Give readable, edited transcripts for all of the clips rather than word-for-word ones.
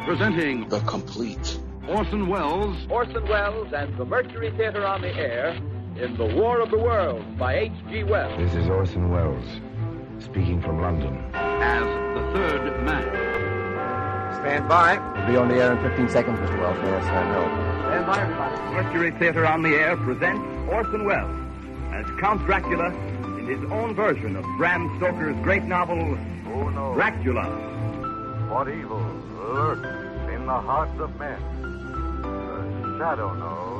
Presenting The Complete. Orson Welles and the Mercury Theater on the Air in The War of the Worlds by H.G. Wells. This is Orson Welles, speaking from London. as the third man. Stand by. We'll be on the air in 15 seconds, Mr. Wells. Yes, I know. Stand by, everybody. Mercury Theater on the Air presents Orson Welles as Count Dracula in his own version of Bram Stoker's great novel, Who knows Dracula. what evil lurks in the hearts of men? The shadow knows.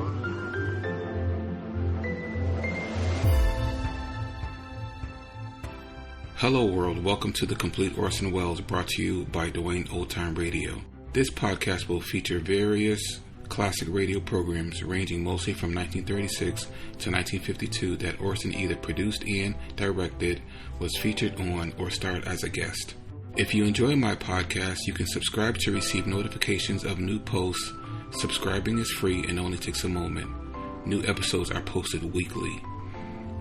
Hello world, welcome to The Complete Orson Welles, brought to you by Dwayne Old Time Radio. This podcast will feature various classic radio programs ranging mostly from 1936 to 1952 that Orson either produced and directed, was featured on, or starred as a guest. If you enjoy my podcast, you can subscribe to receive notifications of new posts. Subscribing is free and only takes a moment. New episodes are posted weekly.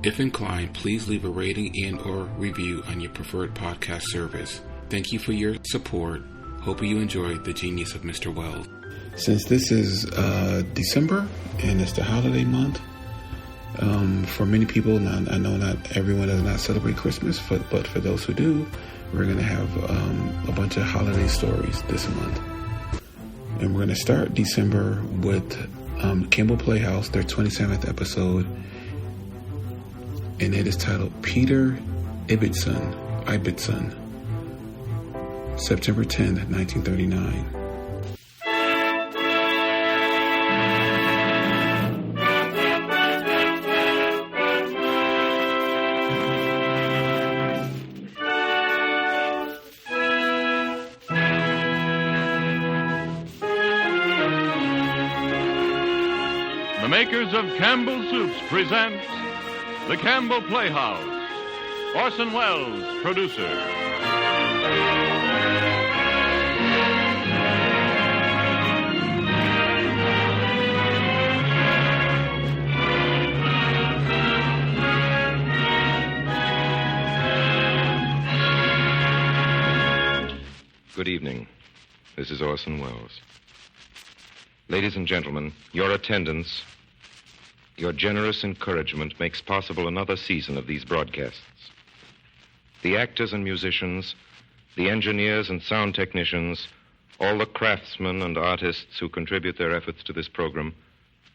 If inclined, please leave a rating and or review on your preferred podcast service. Thank you for your support. Hope you enjoyed the genius of Mr. Wells. Since this is December and it's the holiday month, for many people, I know not everyone does not celebrate Christmas, but for those who do, we're going to have a bunch of holiday stories this month. And we're going to start December with Campbell Playhouse, their 27th episode. And it is titled Peter Ibbetson, September 10th, 1939. The makers of Campbell Soups present The Campbell Playhouse. Orson Welles, producer. Good evening. This is Orson Welles. Ladies and gentlemen, your attendance, your generous encouragement makes possible another season of these broadcasts. The actors and musicians, the engineers and sound technicians, all the craftsmen and artists who contribute their efforts to this program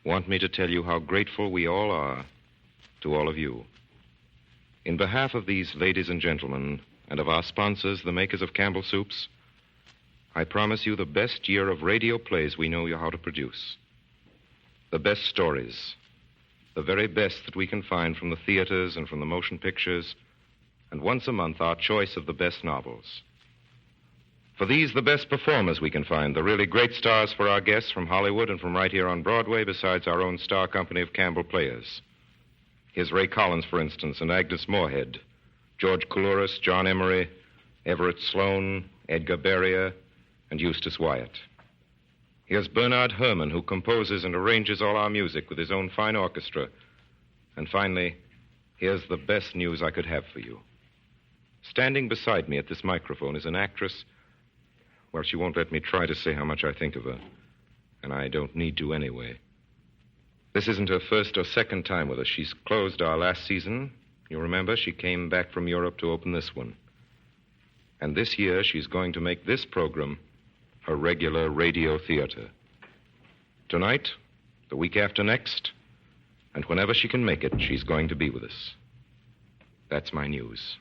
want me to tell you how grateful we all are to all of you. In behalf of these ladies and gentlemen and of our sponsors, the makers of Campbell Soups, I promise you the best year of radio plays we know how to produce. The best stories, the very best that we can find from the theaters and from the motion pictures, and once a month our choice of the best novels. For these, the best performers we can find, the really great stars for our guests from Hollywood and from right here on Broadway, besides our own star company of Campbell Players. Here's Ray Collins, for instance, and Agnes Moorehead, George Coulouris, John Emery, Everett Sloane, Edgar Beria, and Eustace Wyatt. Here's Bernard Herrmann, who composes and arranges all our music with his own fine orchestra. And finally, here's the best news I could have for you. Standing beside me at this microphone is an actress. Well, she won't let me try to say how much I think of her. And I don't need to anyway. This isn't her first or second time with us. She's closed our last season. You remember, she came back from Europe to open this one. And this year, she's going to make this program a regular radio theater. Tonight, the week after next, and whenever she can make it, she's going to be with us. That's my news.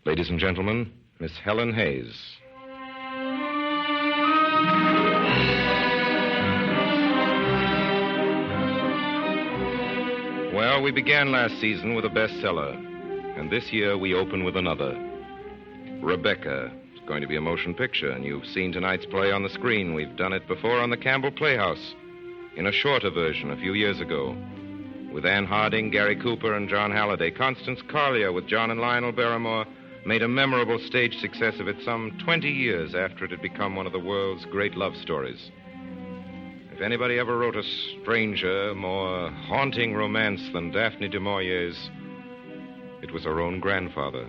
Ladies and gentlemen, Miss Helen Hayes. Well, we began last season with a bestseller, and this year we open with another. Rebecca. It's going to be a motion picture, and you've seen tonight's play on the screen. We've done it before on the Campbell Playhouse in a shorter version a few years ago with Anne Harding, Gary Cooper, and John Halliday. Constance Collier with John and Lionel Barrymore made a memorable stage success of it some 20 years after it had become one of the world's great love stories. If anybody ever wrote a stranger, more haunting romance than Daphne du Maurier's, it was her own grandfather.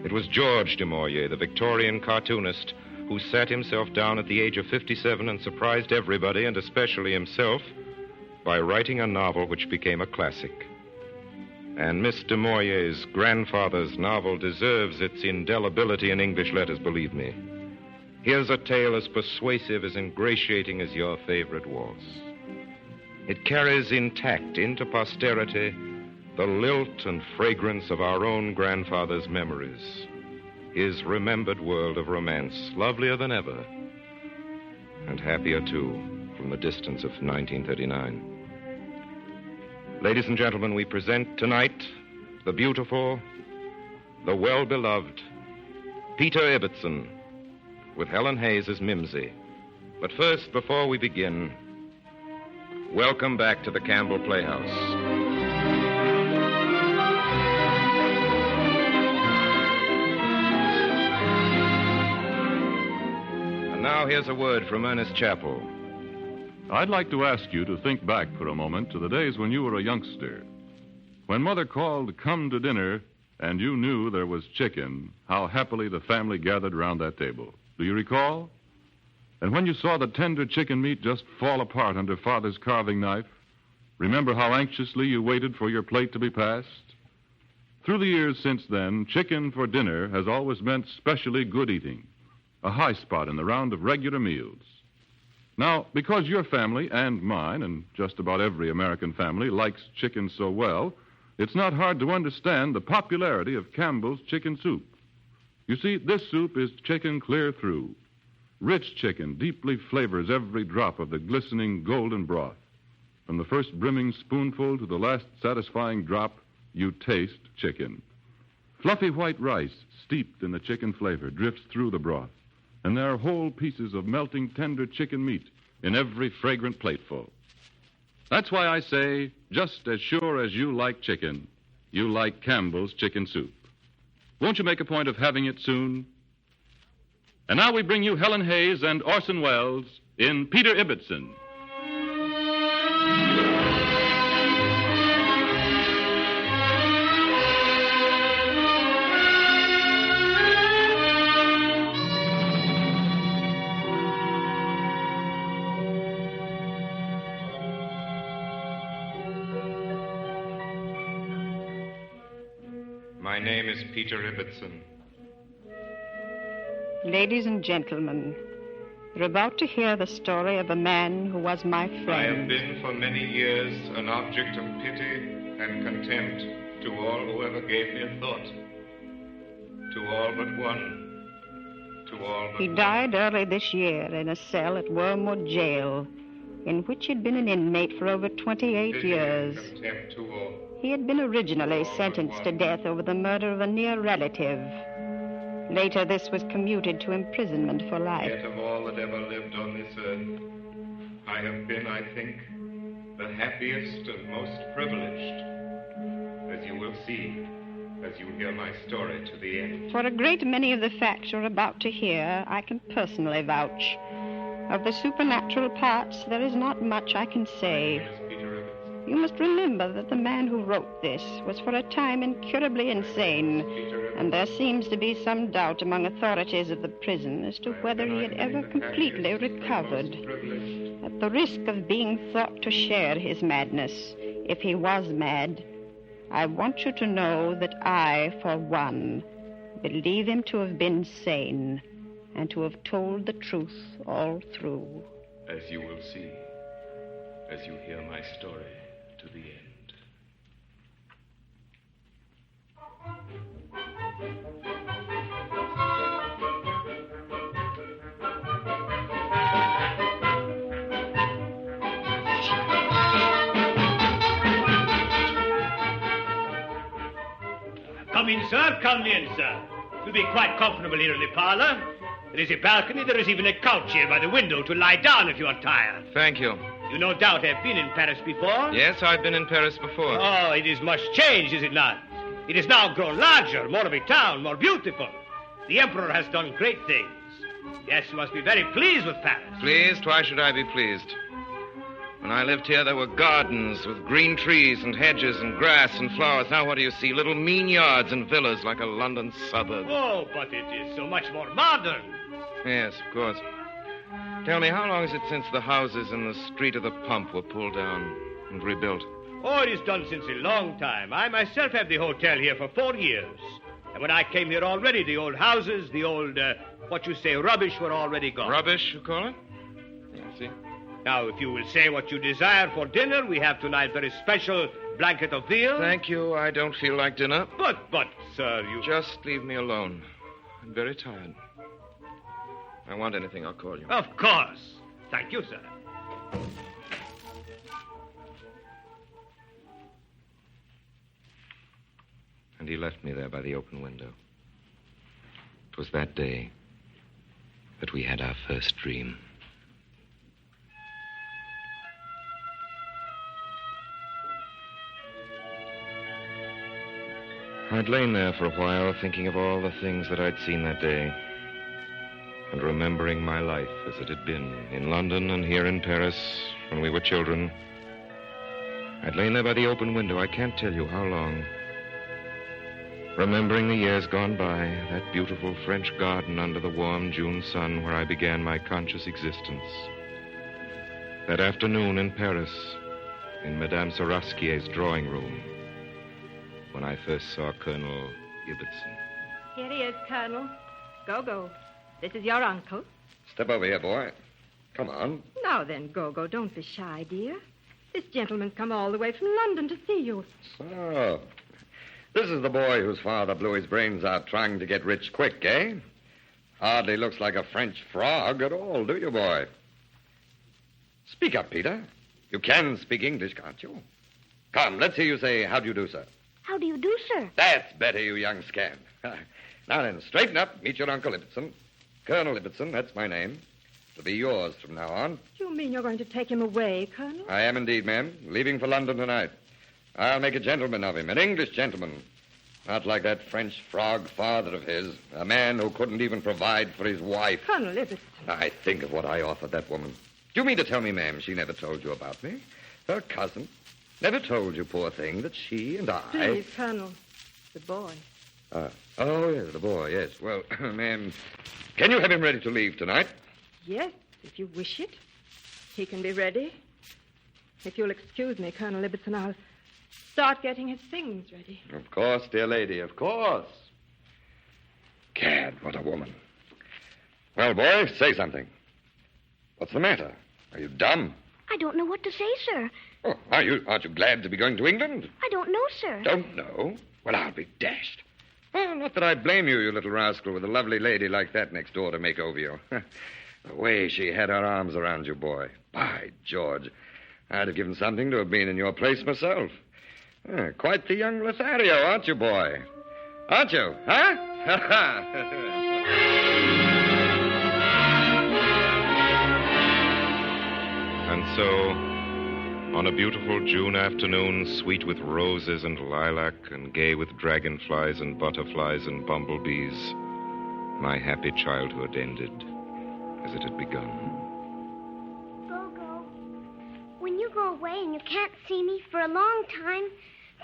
It was George du Maurier, the Victorian cartoonist, who sat himself down at the age of 57 and surprised everybody, and especially himself, by writing a novel which became a classic. And Miss de Maurier's grandfather's novel deserves its indelibility in English letters, believe me. Here's a tale as persuasive, as ingratiating as your favorite waltz. It carries intact into posterity the lilt and fragrance of our own grandfather's memories. His remembered world of romance, lovelier than ever, and happier, too, from the distance of 1939. Ladies and gentlemen, we present tonight the beautiful, the well-beloved Peter Ibbetson, with Helen Hayes as Mimsy. But first, before we begin, welcome back to the Campbell Playhouse. Now, here's a word from Ernest Chappell. I'd like to ask you to think back for a moment to the days when you were a youngster. When Mother called, "Come to dinner," and you knew there was chicken, how happily the family gathered around that table. Do you recall? And when you saw the tender chicken meat just fall apart under Father's carving knife, remember how anxiously you waited for your plate to be passed? Through the years since then, chicken for dinner has always meant specially good eating, a high spot in the round of regular meals. Now, because your family and mine, and just about every American family, likes chicken so well, it's not hard to understand the popularity of Campbell's chicken soup. You see, this soup is chicken clear through. Rich chicken deeply flavors every drop of the glistening golden broth. From the first brimming spoonful to the last satisfying drop, you taste chicken. Fluffy white rice, steeped in the chicken flavor, drifts through the broth. And there are whole pieces of melting tender chicken meat in every fragrant plateful. That's why I say, just as sure as you like chicken, you like Campbell's chicken soup. Won't you make a point of having it soon? And now we bring you Helen Hayes and Orson Welles in Peter Ibbetson. My name is Peter Ibbetson. Ladies and gentlemen, you're about to hear the story of a man who was my friend. I have been for many years an object of pity and contempt to all who ever gave me a thought. To all but one. To all but He one. died early this year in a cell at Wormwood Jail, in which he'd been an inmate for over 28 Pity years. and contempt to all. He had been originally sentenced to death over the murder of a near relative. Later, this was commuted to imprisonment for life. Yet of all that ever lived on this earth, I have been, I think, the happiest and most privileged, as you will see, as you hear my story to the end. For a great many of the facts you're about to hear, I can personally vouch. Of the supernatural parts, there is not much I can say. My name is Peter Ibbetson. You must remember that the man who wrote this was for a time incurably insane, and there seems to be some doubt among authorities of the prison as to whether he had ever completely recovered. At the risk of being thought to share his madness, if he was mad, I want you to know that I, for one, believe him to have been sane and to have told the truth all through. As you will see, as you hear my story to the end. Come in, sir. Come in, sir. You'll be quite comfortable here in the parlor. There is a balcony. There is even a couch here by the window to lie down if you are tired. Thank you. You no doubt have been in Paris before? Yes, I've been in Paris before. Oh, it is much changed, is it not? It has now grown larger, more of a town, more beautiful. The Emperor has done great things. Yes, you must be very pleased with Paris. Pleased? Why should I be pleased? When I lived here, there were gardens with green trees and hedges and grass and flowers. Now what do you see? Little mean yards and villas like a London suburb. Oh, but it is so much more modern. Yes, of course. Tell me, how long is it since the houses in the street of the pump were pulled down and rebuilt? Oh, it is done since a long time. I myself have the hotel here for 4 years. And when I came here already, the old houses, the old, rubbish were already gone. Rubbish, you call it? I see. Now, if you will say what you desire for dinner, we have tonight very special blanket of veal. Thank you. I don't feel like dinner. But, sir, you... Just leave me alone. I'm very tired. If I want anything, I'll call you. Of course. Thank you, sir. And he left me there by the open window. It was that day that we had our first dream. I'd lain there for a while, thinking of all the things that I'd seen that day, and remembering my life as it had been in London and here in Paris when we were children. I'd lain there by the open window, I can't tell you how long, remembering the years gone by, that beautiful French garden under the warm June sun where I began my conscious existence. That afternoon in Paris, in Madame Sorasquier's drawing room, when I first saw Colonel Ibbetson. Here he is, Colonel. Go. This is your uncle. Step over here, boy. Come on. Now then, Go, don't be shy, dear. This gentleman's come all the way from London to see you. So, this is the boy whose father blew his brains out trying to get rich quick, eh? Hardly looks like a French frog at all, do you, boy? Speak up, Peter. You can speak English, can't you? Come, let's hear you say, how do you do, sir? How do you do, sir? That's better, you young scamp. Now then, straighten up. Meet your Uncle Ibbetson. Colonel Ibbetson, that's my name. It'll be yours from now on. You mean you're going to take him away, Colonel? I am indeed, ma'am. Leaving for London tonight. I'll make a gentleman of him, an English gentleman. Not like that French frog father of his, a man who couldn't even provide for his wife. Colonel Ibbetson. I think of what I offered that woman. Do you mean to tell me, ma'am, she never told you about me? Her cousin never told you, poor thing, that she and I... Please, Colonel. The boy. Oh, yes, the boy, yes. Well, ma'am, can you have him ready to leave tonight? Yes, if you wish it. He can be ready. If you'll excuse me, Colonel Ibbetson, I'll start getting his things ready. Of course, dear lady, of course. Gad, what a woman. Well, boy, say something. What's the matter? Are you dumb? I don't know what to say, sir. Oh, aren't you glad to be going to England? I don't know, sir. Don't know? Well, I'll be dashed. Oh, not that I blame you, you little rascal, with a lovely lady like that next door to make over you. The way she had her arms around you, boy. By George, I'd have given something to have been in your place myself. Quite the young Lothario, aren't you, boy? Aren't you, huh? And so, on a beautiful June afternoon, sweet with roses and lilac and gay with dragonflies and butterflies and bumblebees, my happy childhood ended as it had begun. Go. When you go away and you can't see me for a long time,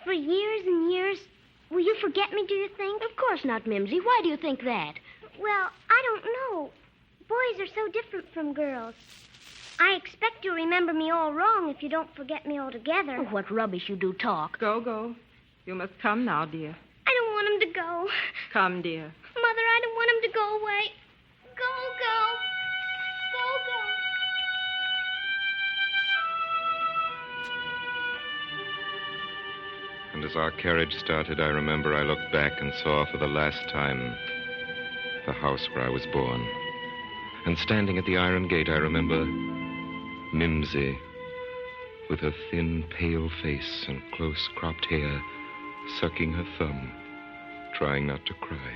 for years and years, will you forget me, do you think? Of course not, Mimsy. Why do you think that? Well, I don't know. Boys are so different from girls. I expect you'll remember me all wrong if you don't forget me altogether. Oh, what rubbish you do talk. Go. You must come now, dear. I don't want him to go. Come, dear. Mother, I don't want him to go away. Go. And as our carriage started, I remember I looked back and saw for the last time the house where I was born. And standing at the iron gate, I remember Mimsy, with her thin, pale face and close-cropped hair, sucking her thumb, trying not to cry.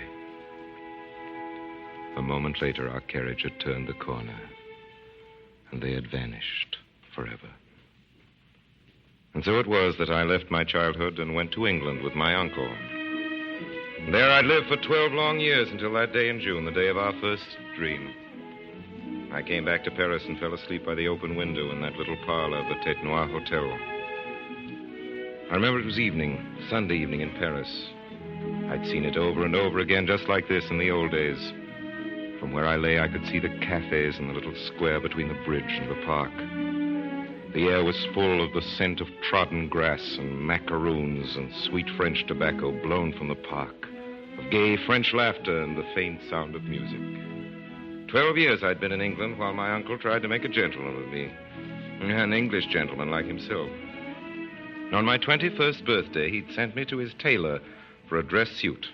A moment later, our carriage had turned the corner, and they had vanished forever. And so it was that I left my childhood and went to England with my uncle. And there I'd lived for 12 long years until that day in June, the day of our first dream. I came back to Paris and fell asleep by the open window in that little parlor of the Tête Noire Hotel. I remember it was evening, Sunday evening in Paris. I'd seen it over and over again just like this in the old days. From where I lay, I could see the cafes in the little square between the bridge and the park. The air was full of the scent of trodden grass and macaroons and sweet French tobacco blown from the park, of gay French laughter and the faint sound of music. 12 years I'd been in England while my uncle tried to make a gentleman of me. An English gentleman like himself. On my 21st birthday, he'd sent me to his tailor for a dress suit.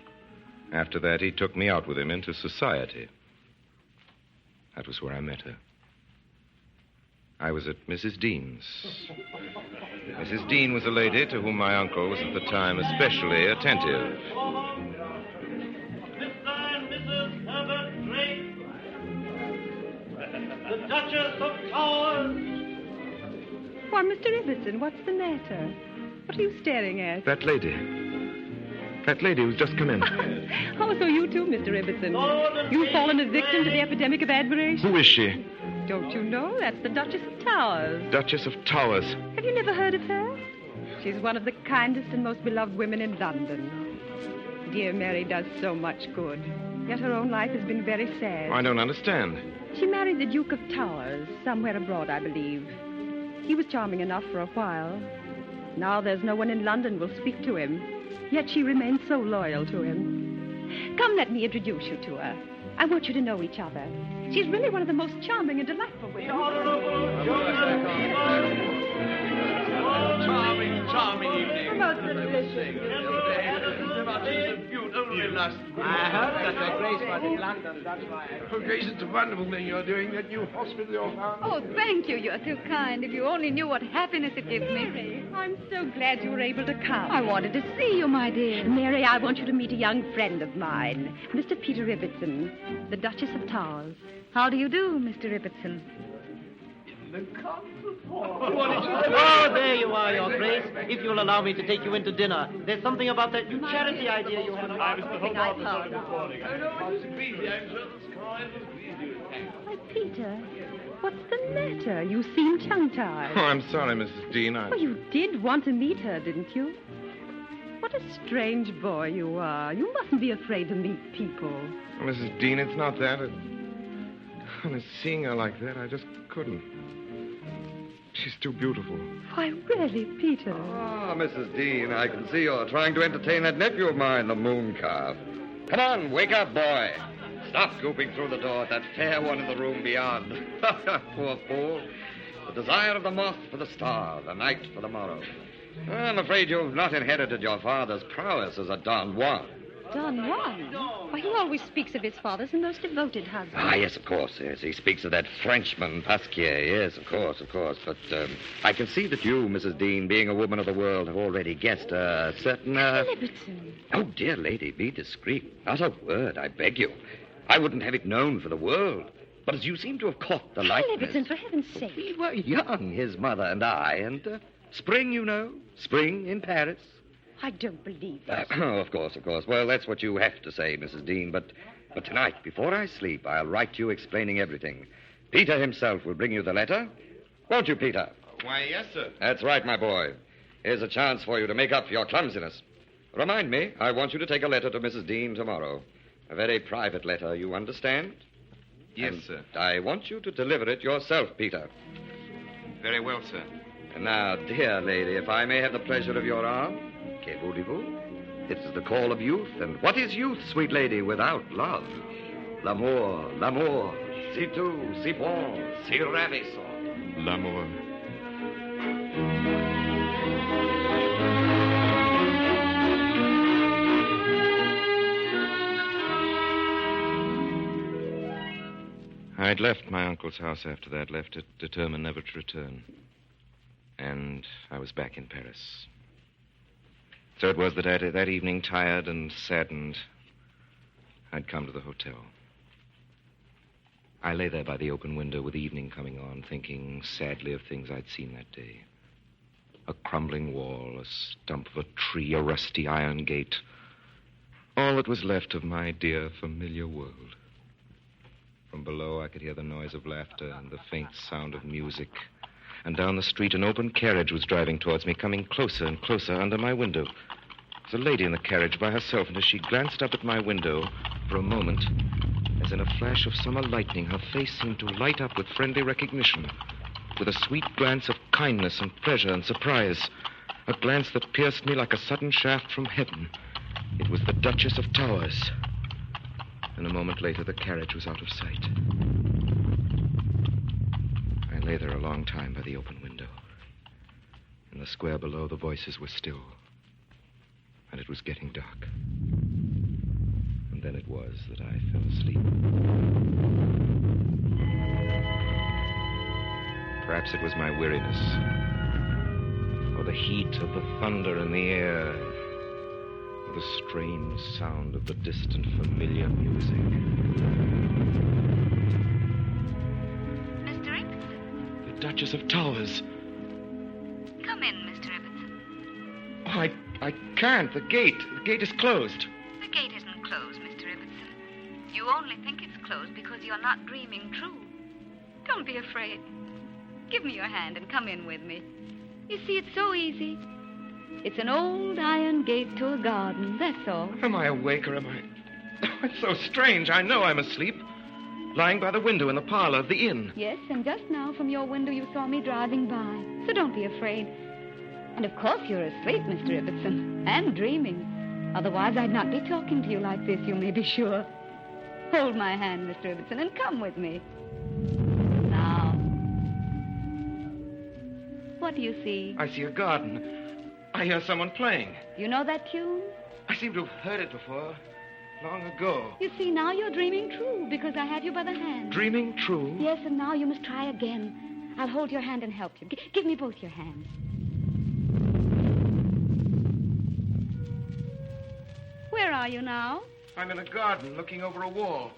After that, he took me out with him into society. That was where I met her. I was at Mrs. Dean's. Mrs. Dean was a lady to whom my uncle was at the time especially attentive. The Duchess of Towers. Why, Mr. Ibbetson, what's the matter? What are you staring at? That lady. That lady who's just come in. Oh, so you too, Mr. Ibbetson. You've fallen a victim to the epidemic of admiration. Who is she? Don't you know? That's the Duchess of Towers. Duchess of Towers. Have you never heard of her? She's one of the kindest and most beloved women in London. Dear Mary does so much good. Yet her own life has been very sad. I don't understand. She married the Duke of Towers, somewhere abroad, I believe. He was charming enough for a while. Now there's no one in London will speak to him. Yet she remains so loyal to him. Come, let me introduce you to her. I want you to know each other. She's really one of the most charming and delightful women. Charming evening. Most delicious. I heard that her Grace was in London, that's why. Oh, Grace, it's a wonderful thing you're doing, that new hospital you're founding. Oh, thank you. You're so kind. If you only knew what happiness it gives me. Mary, I'm so glad you were able to come. I wanted to see you, my dear. Mary, I want you to meet a young friend of mine, Mr. Peter Ibbetson, the Duchess of Towers. How do you do, Mr. Ibbetson? Oh, there you are, Your Grace. If you'll allow me to take you into dinner. There's something about that new charity idea you have. I thought. Why, Peter, what's the matter? You seem tongue-tied. Oh, I'm sorry, Mrs. Dean. Well, you did want to meet her, didn't you? What a strange boy you are. You mustn't be afraid to meet people. Mrs. Dean, it's not that. Honest, seeing her like that, I just couldn't. She's too beautiful. Why, really, Peter? Ah, Mrs. Dean, I can see you're trying to entertain that nephew of mine, the moon calf. Come on, wake up, boy. Stop gooping through the door at that fair one in the room beyond. Poor fool. The desire of the moth for the star, the night for the morrow. I'm afraid you've not inherited your father's prowess as a Don Juan. Don Juan? Why, he always speaks of his father as the most devoted husband. Ah, yes, of course, yes. He speaks of that Frenchman, Pasquier. Yes, of course. But I can see that you, Mrs. Dean, being a woman of the world, have already guessed a certain... Ibbetson. Oh, dear lady, be discreet. Not a word, I beg you. I wouldn't have it known for the world. But as you seem to have caught the likeness... Ibbetson, for heaven's sake. We were young, his mother and I, and spring, you know. Spring in Paris. I don't believe it. Of course. Well, that's what you have to say, Mrs. Dean. But tonight, before I sleep, I'll write you explaining everything. Peter himself will bring you the letter. Won't you, Peter? Why, yes, sir. That's right, my boy. Here's a chance for you to make up for your clumsiness. Remind me, I want you to take a letter to Mrs. Dean tomorrow. A very private letter, you understand? Yes, sir. I want you to deliver it yourself, Peter. Very well, sir. And now, dear lady, if I may have the pleasure of your arm... Que voulez-vous? It is the call of youth, and what is youth, sweet lady, without love? L'amour, si doux, si bon, si ravissant. L'amour. I'd left my uncle's house after that, left it determined never to return. And I was back in Paris. So it was that that evening, tired and saddened, I'd come to the hotel. I lay there by the open window with evening coming on, thinking sadly of things I'd seen that day. A crumbling wall, a stump of a tree, a rusty iron gate. All that was left of my dear, familiar world. From below, I could hear the noise of laughter and the faint sound of music. And down the street, an open carriage was driving towards me, coming closer and closer under my window. There was a lady in the carriage by herself, and as she glanced up at my window for a moment, As in a flash of summer lightning, her face seemed to light up with friendly recognition, with a sweet glance of kindness and pleasure and surprise, a glance that pierced me like a sudden shaft from heaven. It was the Duchess of Towers. And a moment later, the carriage was out of sight. I lay there a long time by the open window. In the square below, the voices were still, and it was getting dark. And then it was that I fell asleep. Perhaps it was my weariness, or the heat of the thunder in the air, or the strange sound of the distant familiar music. Mr. Ibbetson? The Duchess of Towers. Come in, Mr. Ibbetson. Oh, I can't. The gate is closed. The gate isn't closed, Mr. Ibbetson. You only think it's closed because you're not dreaming true. Don't be afraid. Give me your hand and come in with me. You see, it's so easy. It's an old iron gate to a garden, that's all. Am I awake or am I... Oh, it's so strange. I know I'm asleep. Lying by the window in the parlor of the inn. Yes, and just now from your window you saw me driving by. So don't be afraid. And of course you're asleep, Mr. Ibbetson, and dreaming. Otherwise I'd not be talking to you like this, you may be sure. Hold my hand, Mr. Ibbetson, and come with me. Now. What do you see? I see a garden. I hear someone playing. You know that tune? I seem to have heard it before. Long ago. You see, now you're dreaming true, because I have you by the hand. Dreaming true? Yes, and now you must try again. I'll hold your hand and help you. Give me both your hands. Where are you now? I'm in a garden looking over a wall.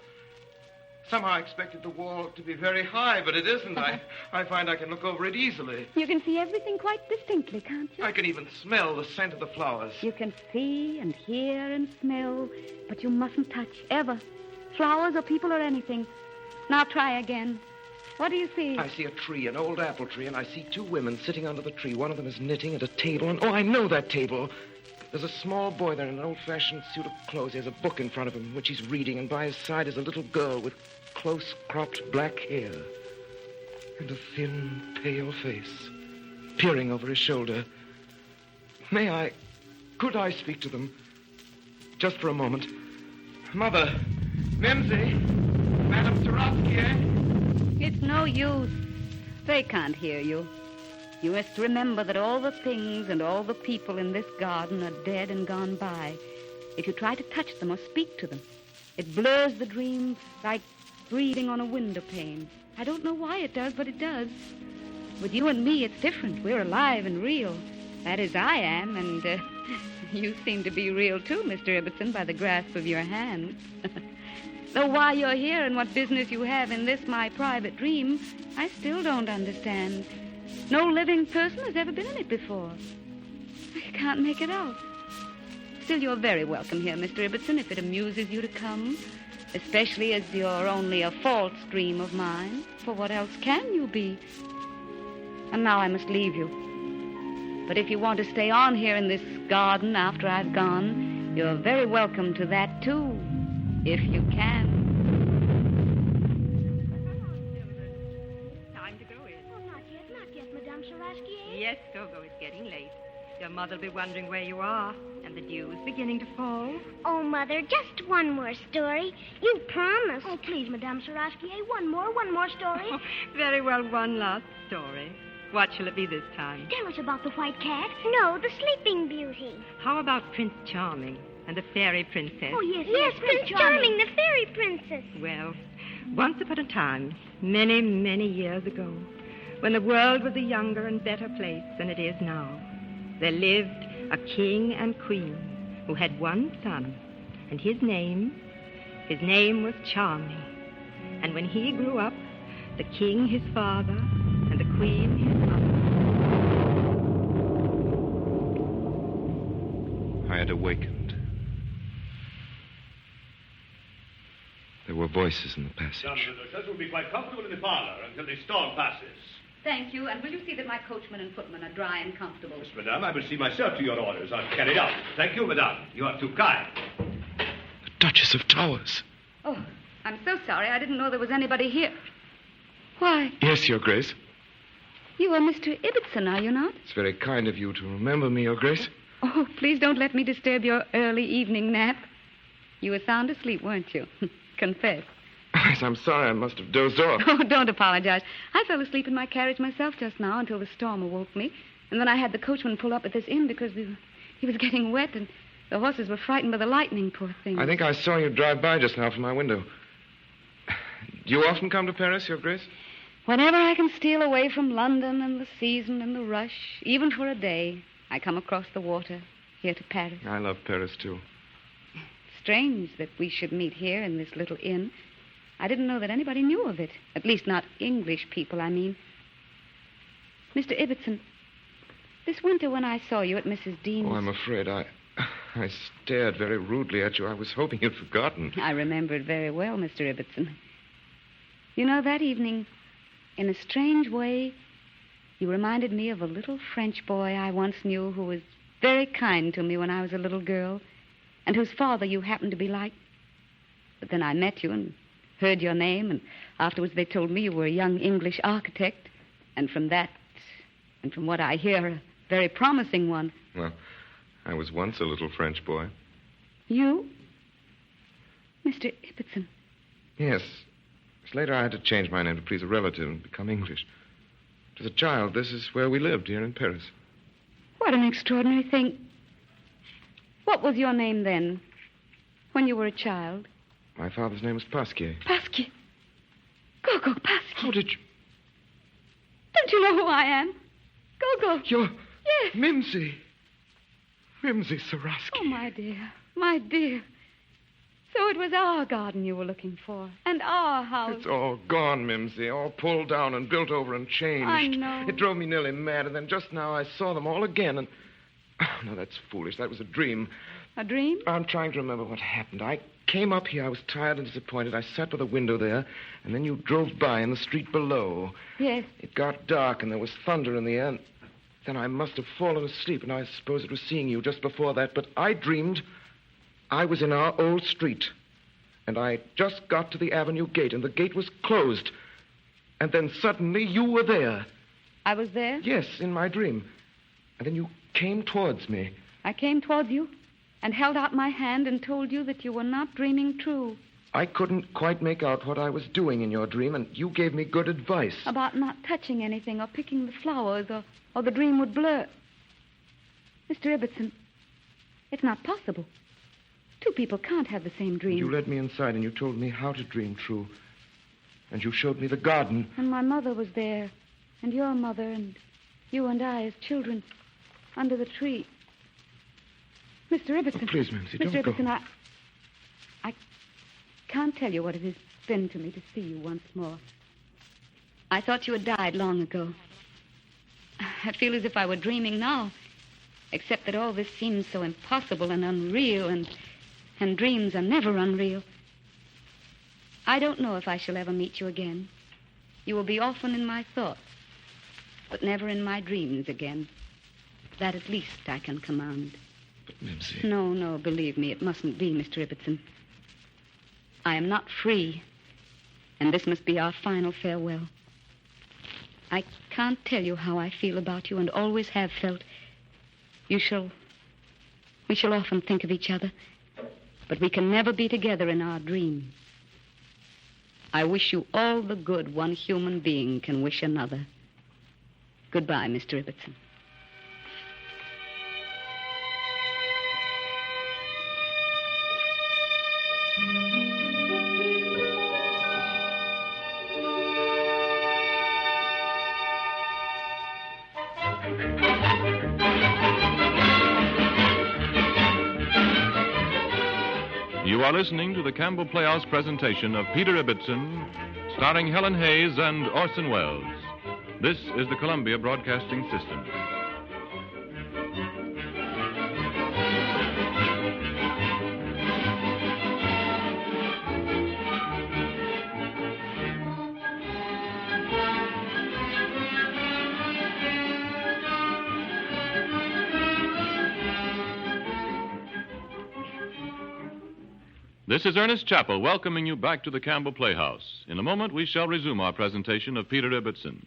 Somehow I expected the wall to be very high, but it isn't. I find I can look over it easily. You can see everything quite distinctly, can't you? I can even smell the scent of the flowers. You can see and hear and smell, but you mustn't touch, ever. Flowers or people or anything. Now try again. What do you see? I see a tree, an old apple tree, and I see two women sitting under the tree. One of them is knitting at a table, and I know that table. There's a small boy there in an old-fashioned suit of clothes. He has a book in front of him, which he's reading, and by his side is a little girl with close-cropped black hair and a thin, pale face, peering over his shoulder. Could I speak to them? Just for a moment. Mother, Mimsy, Madame Tarowski, eh? It's no use. They can't hear you. You must remember that all the things and all the people in this garden are dead and gone by. If you try to touch them or speak to them, it blurs the dream like breathing on a window pane. I don't know why it does, but it does. With you and me, it's different. We're alive and real. That is, I am, and you seem to be real too, Mr. Ibbetson, by the grasp of your hand. Though why you're here and what business you have in this, my private dream, I still don't understand. No living person has ever been in it before. I can't make it out. Still, you're very welcome here, Mr. Ibbetson, if it amuses you to come. Especially as you're only a false dream of mine. For what else can you be? And now I must leave you. But if you want to stay on here in this garden after I've gone, you're very welcome to that, too. If you can. Time to go in. Oh, not yet, Madame Tarowski. Yes, go. It's getting late. Your mother'll be wondering where you are, and the dew's beginning to fall. Oh, Mother, just one more story. You promised. Oh, please, Madame Tarowski. One more story. Oh, very well, one last story. What shall it be this time? Tell us about the white cat. No, the Sleeping Beauty. How about Prince Charming and the Fairy Princess? Oh, yes, Prince Charming, the Fairy Princess. Well, once upon a time, many, many years ago, when the world was a younger and better place than it is now, there lived a king and queen who had one son, and his name was Charming. And when he grew up, the king, his father, and the queen, his mother. I had awakened. There were voices in the passage. Madame and the Duchess will be quite comfortable in the parlor until the storm passes. Thank you, and will you see that my coachman and footman are dry and comfortable? Yes, Madame, I will see myself to your orders. I'll carry it out. Thank you, Madame. You are too kind. The Duchess of Towers. Oh, I'm so sorry. I didn't know there was anybody here. Why, Yes, Your Grace. you are Mr. Ibbetson, are you not? It's very kind of you to remember me, Your Grace. Oh, please don't let me disturb your early evening nap. You were sound asleep, weren't you? Confess. Yes, I'm sorry. I must have dozed off. Oh, don't apologize. I fell asleep in my carriage myself just now until the storm awoke me. And then I had the coachman pull up at this inn because he was getting wet and the horses were frightened by the lightning, poor things. I think I saw you drive by just now from my window. Do you often come to Paris, Your Grace? Whenever I can steal away from London and the season and the rush, even for a day, I come across the water here to Paris. I love Paris, too. Strange that we should meet here in this little inn. I didn't know that anybody knew of it. At least not English people, I mean. Mr. Ibbetson, this winter when I saw you at Mrs. Dean's... Oh, I'm afraid I stared very rudely at you. I was hoping you'd forgotten. I remember it very well, Mr. Ibbetson. You know, that evening, in a strange way, you reminded me of a little French boy I once knew who was very kind to me when I was a little girl, and whose father you happened to be like. But then I met you and heard your name, and afterwards they told me you were a young English architect, and from that, and from what I hear, a very promising one. Well, I was once a little French boy. You? Mr. Ibbetson? Yes. Later I had to change my name to please a relative and become English. As a child, this is where we lived, here in Paris. What an extraordinary thing. What was your name then, when you were a child? My father's name was Pasquier. Pasquier. Go, Pasquier. How did you... Don't you know who I am? Go. You're... Yes. Mimsy. Mimsy Saraski. Oh, my dear. So it was our garden you were looking for, and our house. It's all gone, Mimsy. All pulled down and built over and changed. I know. It drove me nearly mad, and then just now I saw them all again, and... Oh, no, that's foolish. That was a dream. A dream? I'm trying to remember what happened. I came up here. I was tired and disappointed. I sat by the window there, and then you drove by in the street below. Yes. It got dark, and there was thunder in the air. And then I must have fallen asleep, and I suppose it was seeing you just before that. But I dreamed I was in our old street, and I just got to the avenue gate, and the gate was closed. And then suddenly you were there. I was there? Yes, in my dream. And then you came towards me. I came towards you and held out my hand and told you that you were not dreaming true. I couldn't quite make out what I was doing in your dream, and you gave me good advice. About not touching anything or picking the flowers or the dream would blur. Mr. Ibbetson, it's not possible. Two people can't have the same dream. You led me inside and you told me how to dream true. And you showed me the garden. And my mother was there, and your mother, and you and I as children, under the tree. Mr. Ibbetson. Oh, please, Mimsy, Mr. don't Ibbetson, go. I can't tell you what it has been to me to see you once more. I thought you had died long ago. I feel as if I were dreaming now, except that all this seems so impossible and unreal, and dreams are never unreal. I don't know if I shall ever meet you again. You will be often in my thoughts, but never in my dreams again. That at least I can command. But, Mimsy... No, believe me, it mustn't be, Mr. Ibbetson. I am not free, and this must be our final farewell. I can't tell you how I feel about you and always have felt. We shall often think of each other, but we can never be together in our dream. I wish you all the good one human being can wish another. Goodbye, Mr. Ibbetson. You are listening to the Campbell Playhouse presentation of Peter Ibbetson, starring Helen Hayes and Orson Welles. This is the Columbia Broadcasting System. This is Ernest Chappell welcoming you back to the Campbell Playhouse. In a moment, we shall resume our presentation of Peter Ibbetson.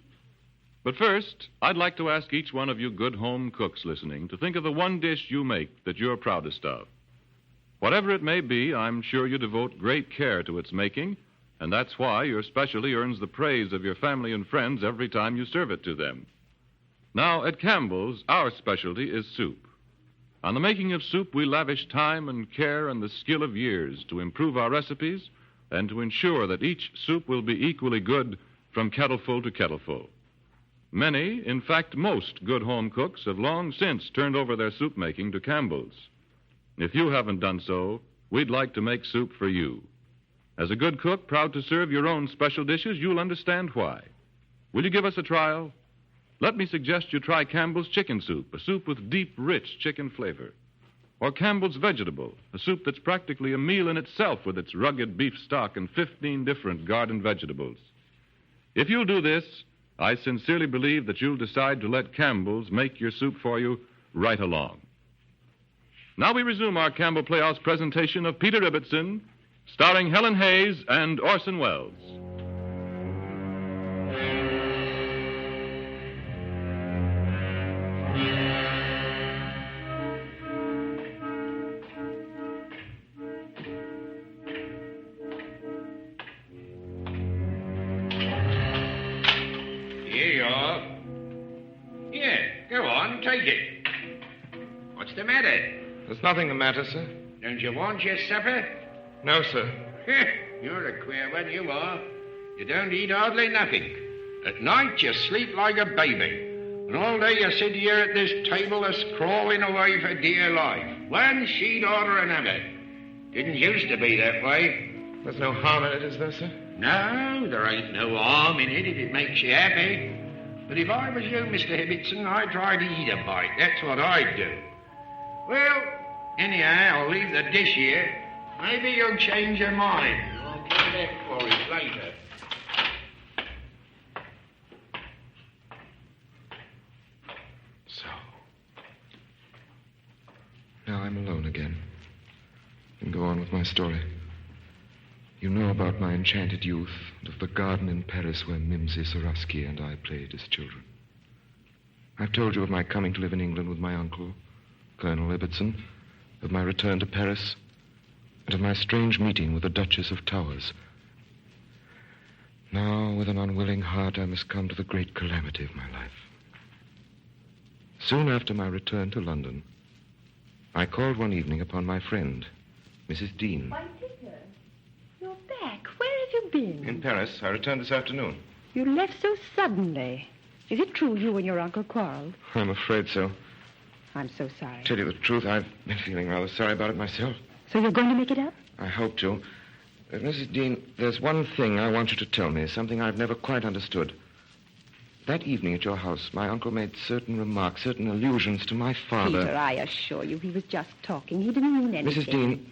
But first, I'd like to ask each one of you good home cooks listening to think of the one dish you make that you're proudest of. Whatever it may be, I'm sure you devote great care to its making, and that's why your specialty earns the praise of your family and friends every time you serve it to them. Now, at Campbell's, our specialty is soup. On the making of soup, we lavish time and care and the skill of years to improve our recipes and to ensure that each soup will be equally good from kettleful to kettleful. Many, in fact, most good home cooks have long since turned over their soup making to Campbell's. If you haven't done so, we'd like to make soup for you. As a good cook, proud to serve your own special dishes, you'll understand why. Will you give us a trial? Let me suggest you try Campbell's chicken soup, a soup with deep, rich chicken flavor. Or Campbell's vegetable, a soup that's practically a meal in itself with its rugged beef stock and 15 different garden vegetables. If you'll do this, I sincerely believe that you'll decide to let Campbell's make your soup for you right along. Now we resume our Campbell Playhouse presentation of Peter Ibbetson, starring Helen Hayes and Orson Welles. Here you are. Yeah, go on, take it. What's the matter? There's nothing the matter, sir. Don't you want your supper? No, sir. You're a queer one, you are. You don't eat hardly nothing. At night, you sleep like a baby. And all day you sit here at this table crawling away for dear life. One sheet order another. Didn't used to be that way. There's no harm in it, is there, sir? No, there ain't no harm in it if it makes you happy. But if I was you, Mr. Ibbetson, I'd try to eat a bite. That's what I'd do. Well, anyhow, I'll leave the dish here. Maybe you'll change your mind. I'll get back for it later. So. Now I'm alone again. And go on with my story. You know about my enchanted youth and of the garden in Paris where Mimsy Soroski and I played as children. I've told you of my coming to live in England with my uncle, Colonel Ibbetson, of my return to Paris, and of my strange meeting with the Duchess of Towers. Now, with an unwilling heart, I must come to the great calamity of my life. Soon after my return to London, I called one evening upon my friend, Mrs. Dean. Why, Peter, you're back. Where have you been? In Paris. I returned this afternoon. You left so suddenly. Is it true you and your uncle quarreled? I'm afraid so. I'm so sorry. Tell you the truth, I've been feeling rather sorry about it myself. So you're going to make it up? I hope to. Mrs. Dean, there's one thing I want you to tell me, something I've never quite understood. That evening at your house, my uncle made certain remarks, certain allusions to my father. Peter, I assure you, he was just talking. He didn't mean anything. Mrs. Dean,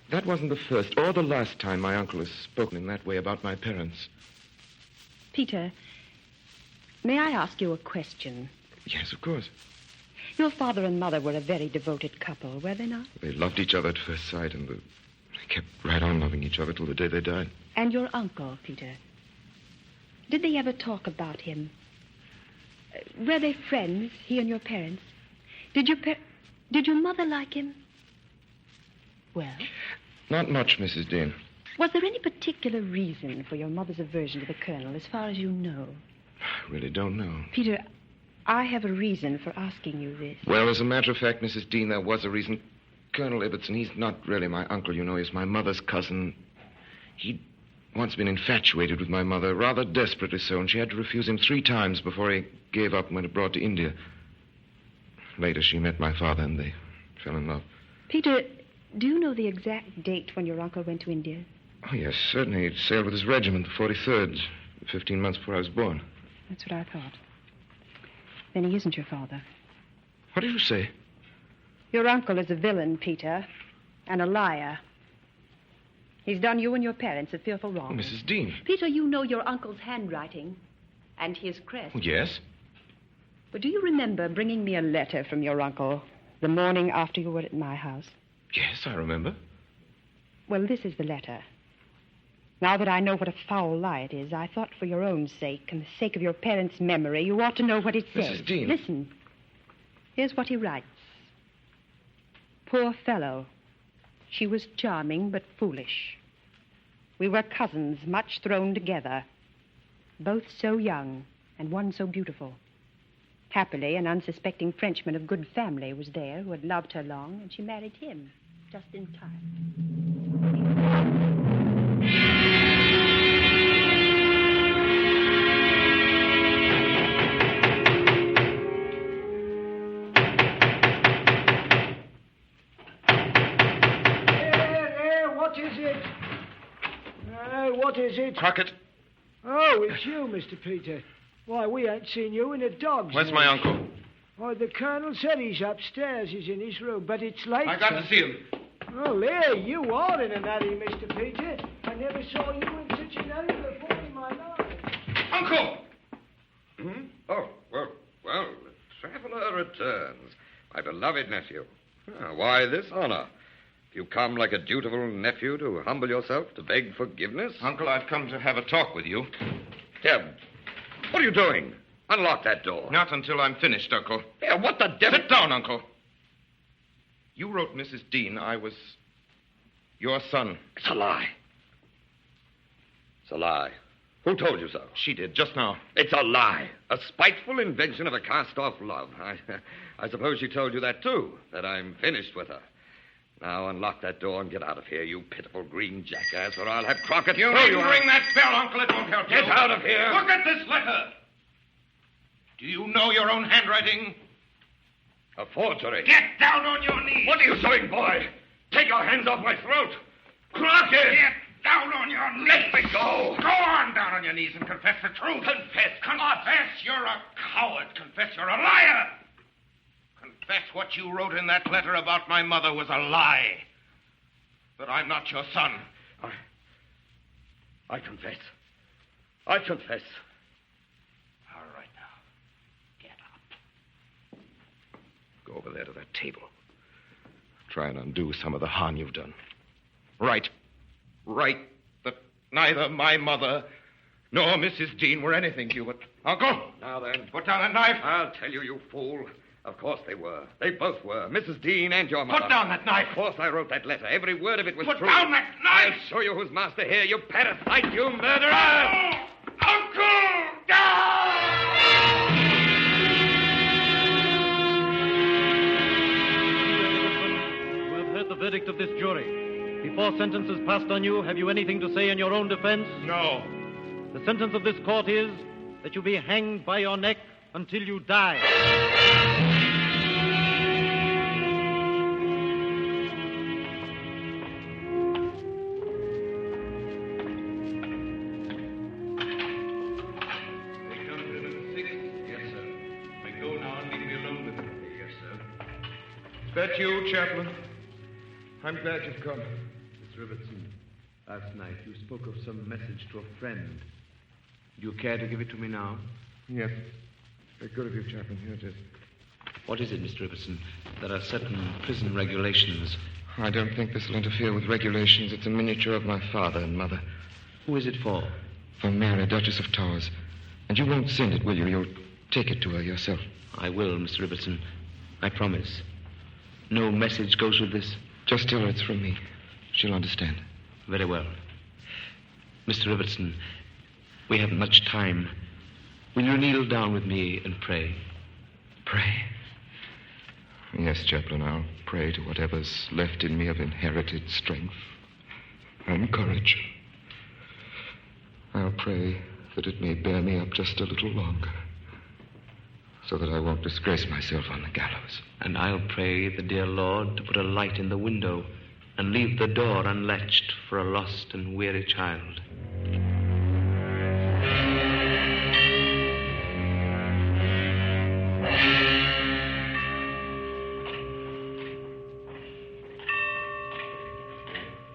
that wasn't the first or the last time my uncle has spoken in that way about my parents. Peter, may I ask you a question? Yes, of course. Your father and mother were a very devoted couple, were they not? They loved each other at first sight, and they kept right on loving each other till the day they died. And your uncle, Peter? Did they ever talk about him? Were they friends, he and your parents? Did your mother like him? Well? Not much, Mrs. Dean. Was there any particular reason for your mother's aversion to the Colonel, as far as you know? I really don't know. Peter, I have a reason for asking you this. Well, as a matter of fact, Mrs. Dean, there was a reason. Colonel Ibbetson, he's not really my uncle, you know. He's my mother's cousin. He'd once been infatuated with my mother, rather desperately so, and she had to refuse him 3 times before he gave up and went abroad to India. Later, she met my father, and they fell in love. Peter, do you know the exact date when your uncle went to India? Oh, yes, certainly. He sailed with his regiment, the 43rd, 15 months before I was born. That's what I thought. Then he isn't your father. What did you say? Your uncle is a villain, Peter, and a liar. He's done you and your parents a fearful wrong. Mrs. Dean. Peter, you know your uncle's handwriting and his crest. Yes. But do you remember bringing me a letter from your uncle the morning after you were at my house? Yes, I remember. Well, this is the letter. Now that I know what a foul lie it is, I thought for your own sake and the sake of your parents' memory, you ought to know what it says. Mrs. Dean. Listen. Here's what he writes. Poor fellow. She was charming but foolish. We were cousins, much thrown together. Both so young, and one so beautiful. Happily, an unsuspecting Frenchman of good family was there who had loved her long, and she married him just in time. What is it? Crockett. Oh, it's you, Mr. Peter. Why, we ain't seen you in a dog's Where's my uncle? Why, the Colonel said he's upstairs. He's in his room, but it's late, I got sir. to see him. Oh, there, you are in a hurry, Mr. Peter. I never saw you in such a hurry before in my life. Uncle! Oh, well, the traveler returns. My beloved nephew. Why this honor? You come like a dutiful nephew to humble yourself, to beg forgiveness? Uncle, I've come to have a talk with you. Here, what are you doing? Unlock that door. Not until I'm finished, Uncle. Here, what the devil? Sit down, Uncle. You wrote Mrs. Dean I was your son. It's a lie. It's a lie. Who told you so? She did, just now. It's a lie. A spiteful invention of a cast-off love. I suppose she told you that, too, that I'm finished with her. Now unlock that door and get out of here, you pitiful green jackass, or I'll have Crockett You throw needn't ring that bell, Uncle. It won't help you. Get out of here. Look at this letter. Do you know your own handwriting? A forgery. Get down on your knees. What are you doing, boy? Take your hands off my throat. Crockett! Get down on your knees. Let me go. Go on down on your knees and confess the truth. Confess. Confess you're a coward. Confess you're a liar. Confess what you wrote in that letter about my mother was a lie. That I'm not your son. I confess. I confess. All right now. Get up. Go over there to that table. Try and undo some of the harm you've done. Right that neither my mother nor Mrs. Dean were anything to you but... Uncle? Now then. Put down that knife. I'll tell you, you fool. Of course they were. They both were. Mrs. Dean and your mother. Put down that knife. Of course I wrote that letter. Every word of it was Put true. down that knife. I'll show you who's master here, you parasite, you murderer! Uncle! You have heard the verdict of this jury. Before sentence is passed on you, have you anything to say in your own defense? No. The sentence of this court is that you be hanged by your neck until you die. Is that you, Chaplain? I'm glad you've come. Miss Ibbetson, last night you spoke of some message to a friend. Do you care to give it to me now? Yes. Very good of you, Chaplain. Here it is. What is it, Mr. Ibbetson? There are certain prison regulations. I don't think this will interfere with regulations. It's a miniature of my father and mother. Who is it for? For Mary, Duchess of Towers. And you won't send it, will you? You'll take it to her yourself. I will, Mr. Ibbetson. I promise. No message goes with this? Just tell her it's from me. She'll understand. Very well. Mr. Ibbetson, we haven't much time. Will you kneel down with me and pray? Pray? Yes, Chaplain, I'll pray to whatever's left in me of inherited strength and courage. I'll pray that it may bear me up just a little longer, so that I won't disgrace myself on the gallows. And I'll pray the dear Lord to put a light in the window and leave the door unlatched for a lost and weary child.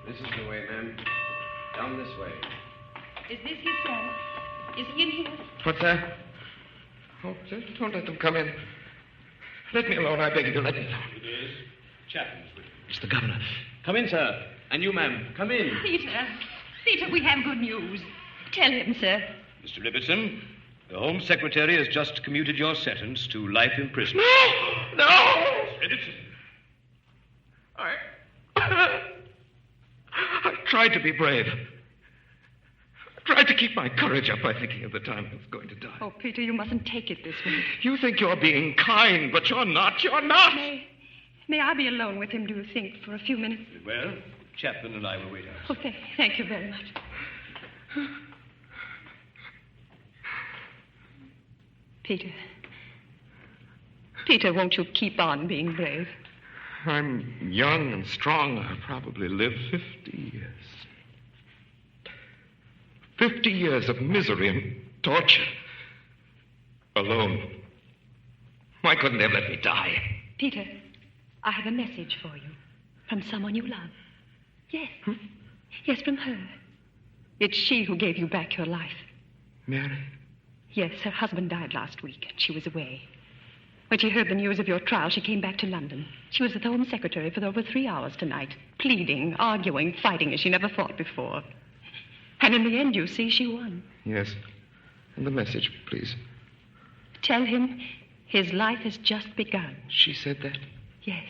This is the way, ma'am. Down this way. Is this his cell? Is he in here? What's that? Oh, don't let them come in. Let me alone, I beg of you. Let me alone. It is. Chapman's with you. It's the governor. Come in, sir. And you, ma'am, come in. Peter, we have good news. Tell him, sir. Mr. Ibbetson, the Home Secretary has just commuted your sentence to life imprisonment. No! Ibbetson. I tried to be brave. I tried to keep my courage up by thinking of the time I was going to die. Oh, Peter, you mustn't take it this way. You think you're being kind, but you're not. You're not. May I be alone with him, do you think, for a few minutes? Well, Chapman and I will wait out. Oh, thank you very much. Peter, won't you keep on being brave? I'm young and strong. I'll probably live 50 years. 50 years of misery and torture. Alone. Why couldn't they have let me die? Peter, I have a message for you. From someone you love. Yes. Yes, from her. It's she who gave you back your life. Mary? Yes, her husband died last week, and she was away. When she heard the news of your trial, she came back to London. She was with the Home Secretary for over 3 hours tonight, pleading, arguing, fighting as she never fought before. And in the end, you see, she won. Yes. And the message, please. Tell him his life has just begun. She said that? Yes.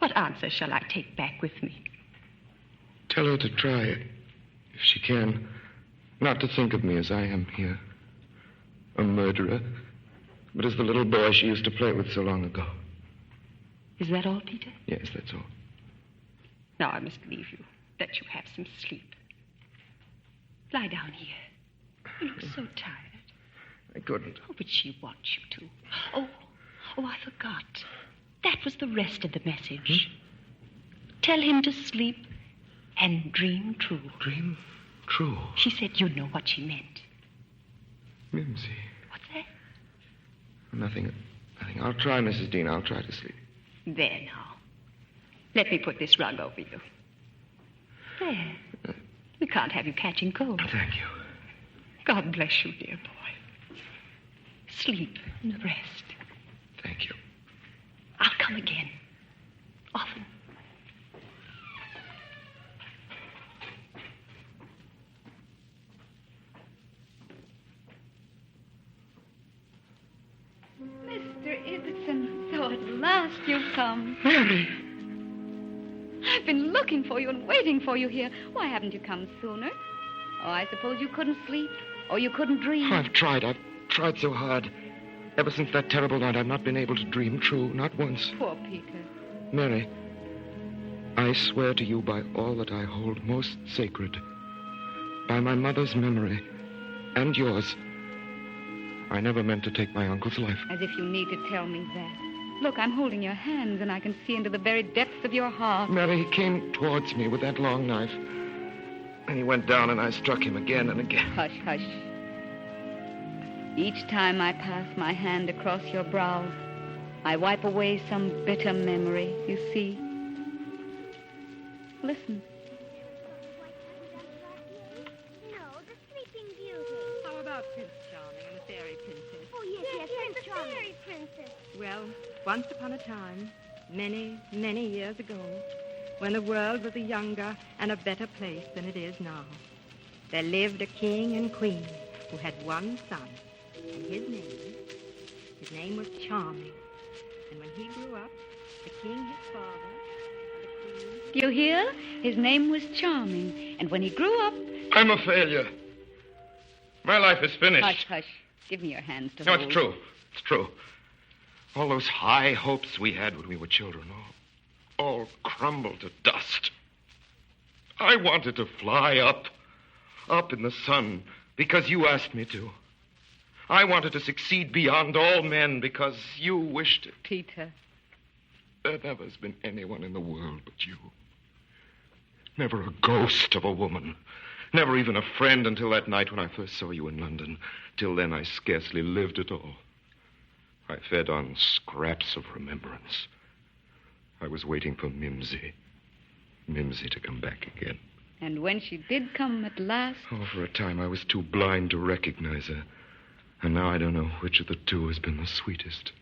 What answer shall I take back with me? Tell her to try it, if she can. Not to think of me as I am here. A murderer. But as the little boy she used to play with so long ago. Is that all, Peter? Yes, that's all. Now I must leave you. Let you have some sleep. Lie down here. You look so tired. I couldn't. Oh, but she wants you to. Oh, I forgot. That was the rest of the message. Tell him to sleep and dream true. Dream true? She said you know what she meant. Mimsy. What's that? Nothing. I'll try, Mrs. Dean. I'll try to sleep. There now. Let me put this rug over you. There. We can't have you catching cold. Thank you. God bless you, dear boy. Sleep and rest. Thank you. I'll come again. Often. Mr. Ibbetson, so at last you've come. Mary! I've been looking for you and waiting for you here. Why haven't you come sooner? Oh, I suppose you couldn't sleep, or you couldn't dream. I've tried so hard. Ever since that terrible night, I've not been able to dream true, not once. Poor Peter. Mary, I swear to you by all that I hold most sacred, by my mother's memory and yours, I never meant to take my uncle's life. As if you need to tell me that. Look, I'm holding your hands, and I can see into the very depths of your heart. Mary, he came towards me with that long knife. And he went down, and I struck him again and again. Hush, hush. Each time I pass my hand across your brow, I wipe away some bitter memory, you see. Listen. No, the Sleeping Beauty. How about Prince Charming and the Fairy Princess? Oh, yes, Prince the Charming. Fairy Princess. Well, once upon a time, many, many years ago, when the world was a younger and a better place than it is now, there lived a king and queen who had one son, and his name was Charming. And when he grew up, the king, his father, the queen... Do you hear? His name was Charming, and when he grew up... I'm a failure. My life is finished. Hush, hush. Give me your hands to No, hold. it's true. It's true. All those high hopes we had when we were children, all crumbled to dust. I wanted to fly up in the sun, because you asked me to. I wanted to succeed beyond all men because you wished it. Peter. There never has been anyone in the world but you. Never a ghost of a woman. Never even a friend until that night when I first saw you in London. Till then, I scarcely lived at all. I fed on scraps of remembrance. I was waiting for Mimsy to come back again. And when she did come at last... Oh, for a time I was too blind to recognize her. And now I don't know which of the two has been the sweetest.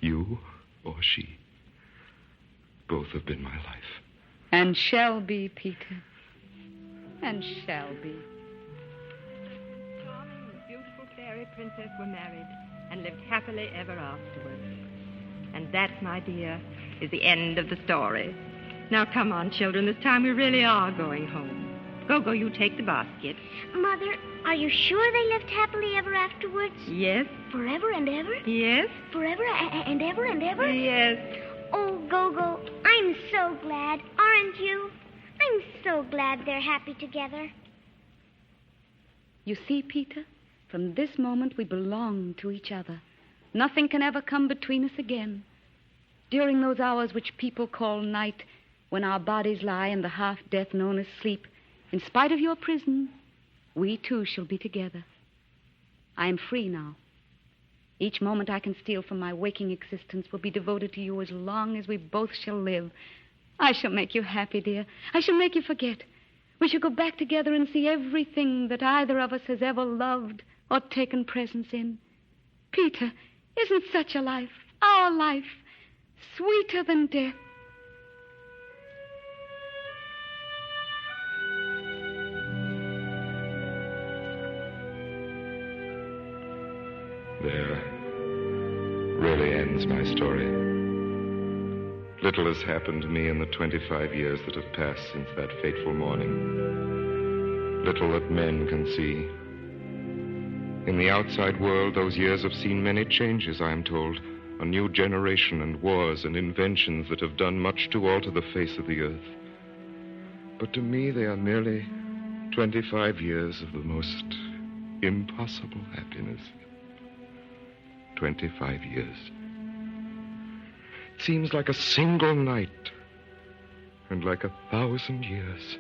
You or she. Both have been my life. And shall be, Peter. And shall be. The charming and beautiful fairy princess were married and lived happily ever afterwards. And that, my dear, is the end of the story. Now, come on, children. This time we really are going home. Go, you take the basket. Mother, are you sure they lived happily ever afterwards? Yes. Forever and ever? Yes. Forever and ever and ever? Yes. Oh, Gogo, I'm so glad. Aren't you? I'm so glad they're happy together. You see, Peter, from this moment we belong to each other. Nothing can ever come between us again. During those hours which people call night, when our bodies lie in the half-death known as sleep, in spite of your prison, we too shall be together. I am free now. Each moment I can steal from my waking existence will be devoted to you as long as we both shall live. I shall make you happy, dear. I shall make you forget. We shall go back together and see everything that either of us has ever loved or taken presence in. Peter, isn't such a life, our life, sweeter than death? There really ends my story. Little has happened to me in the 25 years that have passed since that fateful morning. Little that men can see. In the outside world, those years have seen many changes, I am told. A new generation and wars and inventions that have done much to alter the face of the earth. But to me, they are merely 25 years of the most impossible happiness. 25 years. It seems like a single night and like 1,000 years.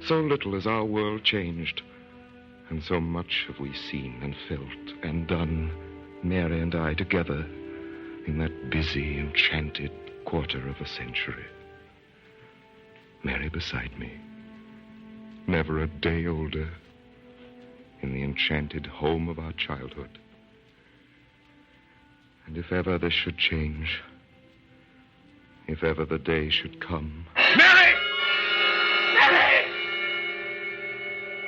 So little has our world changed, and so much have we seen and felt and done, Mary and I together, in that busy, enchanted quarter of a century. Mary beside me, never a day older, in the enchanted home of our childhood. And if ever this should change, if ever the day should come... Mary! Mary!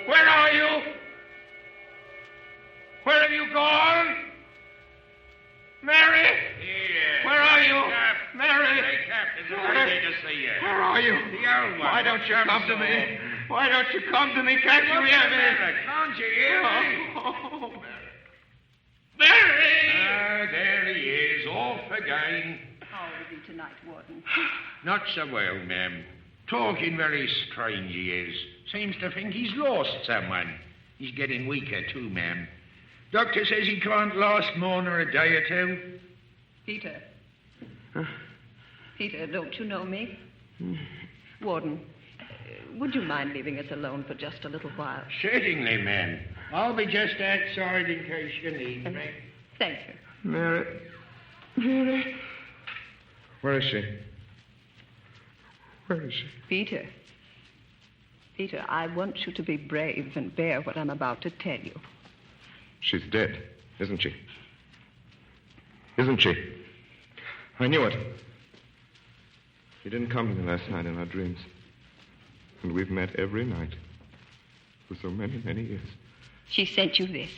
Where are you? Where have you gone? Mary! Here. Where are you? Captain. Mary! Hey, Captain, it's great to see you. Where are you? The old one. Why don't you come to me? Why don't you come to me? Can't you What's hear the me? matter? Can't you hear me? Oh, Mary! Ah, there he is, off again. How is he tonight, Warden? Not so well, ma'am. Talking very strange he is. Seems to think he's lost someone. He's getting weaker, too, ma'am. Doctor says he can't last more than a day or two. Peter. Peter, don't you know me? Warden, would you mind leaving us alone for just a little while? Certainly, ma'am. I'll be just outside in case you need me. Thank you. Mary. Mary. Where is she? Where is she? Peter. Peter, I want you to be brave and bear what I'm about to tell you. She's dead, isn't she? Isn't she? I knew it. She didn't come to me last night in our dreams. And we've met every night for so many, many years. She sent you this.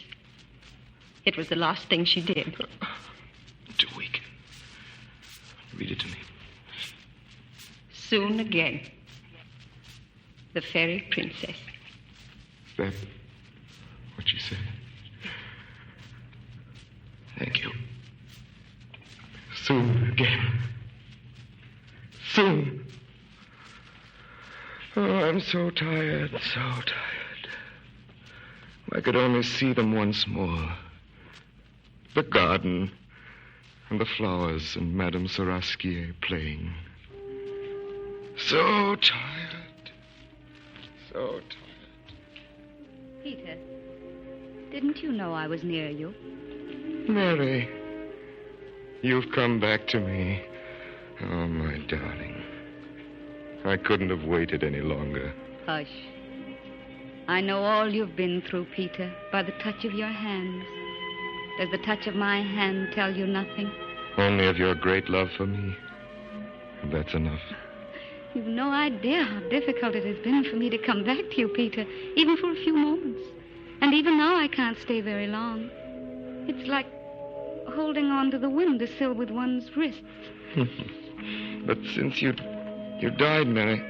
It was the last thing she did. Too weak. Read it to me. Soon again. The fairy princess. Is that what she said? Thank you. Soon again. Soon. Oh, I'm so tired, so tired. If I could only see them once more. The garden and the flowers and Madame Sarasquier playing. So tired. So tired. Peter, didn't you know I was near you? Mary, you've come back to me. Oh, my darling. I couldn't have waited any longer. Hush. I know all you've been through, Peter, by the touch of your hands. Does the touch of my hand tell you nothing? Only of your great love for me. That's enough. You've no idea how difficult it has been for me to come back to you, Peter, even for a few moments. And even now I can't stay very long. It's like holding on to the windowsill with one's wrists. But since you died, Mary,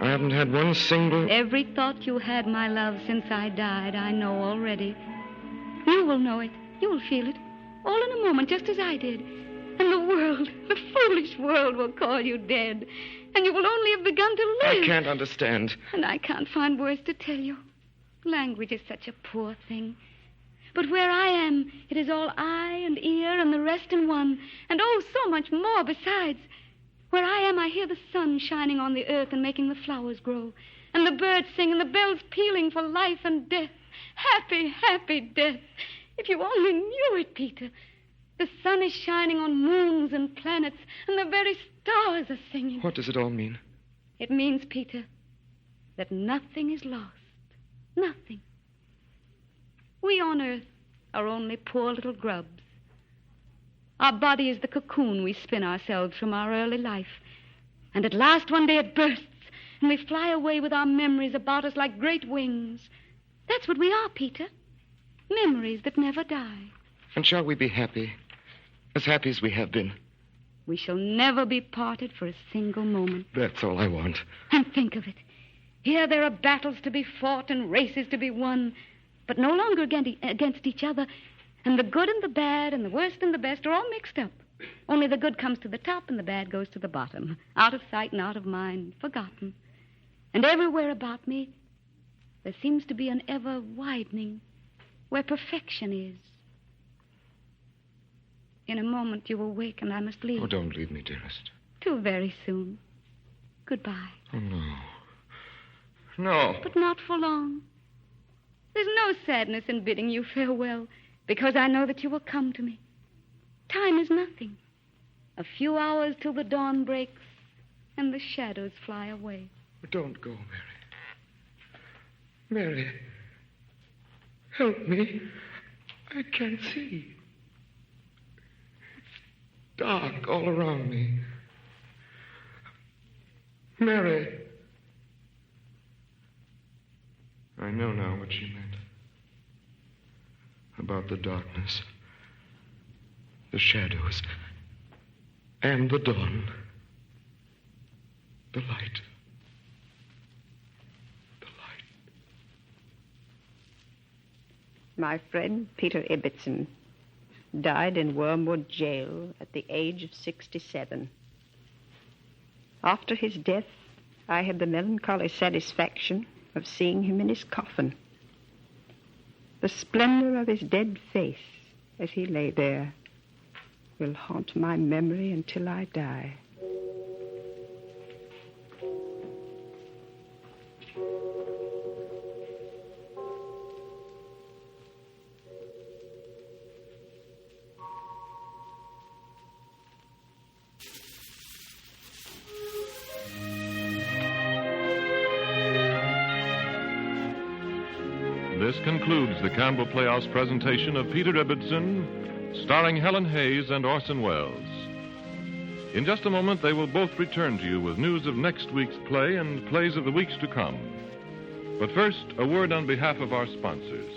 I haven't had one single... Every thought you had, my love, since I died, I know already. You will know it. You will feel it. All in a moment, just as I did. And the world, the foolish world, will call you dead. And you will only have begun to live. I can't understand. And I can't find words to tell you. Language is such a poor thing. But where I am, it is all eye and ear and the rest in one. And oh, so much more besides. Where I am, I hear the sun shining on the earth and making the flowers grow. And the birds sing and the bells pealing for life and death. Happy, happy death. If you only knew it, Peter. The sun is shining on moons and planets, and the very stars are singing. What does it all mean? It means, Peter, that nothing is lost. Nothing. We on Earth are only poor little grubs. Our body is the cocoon we spin ourselves from our early life. And at last one day it bursts, and we fly away with our memories about us like great wings. That's what we are, Peter. Memories that never die. And shall we be happy? As happy as we have been? We shall never be parted for a single moment. That's all I want. And think of it. Here there are battles to be fought and races to be won, but no longer against each other. And the good and the bad and the worst and the best are all mixed up. Only the good comes to the top and the bad goes to the bottom. Out of sight and out of mind, forgotten. And everywhere about me, there seems to be an ever-widening where perfection is. In a moment you will wake and I must leave. Oh, don't leave me, dearest. Too very soon. Goodbye. Oh, no. No. But not for long. There's no sadness in bidding you farewell, because I know that you will come to me. Time is nothing. A few hours till the dawn breaks and the shadows fly away. Don't go, Mary. Mary, help me. I can't see. It's dark all around me. Mary. I know now what she meant. About the darkness, the shadows, and the dawn. The light. My friend Peter Ibbetson died in Wormwood Jail at the age of 67. After his death, I had the melancholy satisfaction of seeing him in his coffin. The splendor of his dead face as he lay there will haunt my memory until I die. This concludes the Campbell Playhouse presentation of Peter Ibbetson, starring Helen Hayes and Orson Welles. In just a moment, they will both return to you with news of next week's play and plays of the weeks to come. But first, a word on behalf of our sponsors.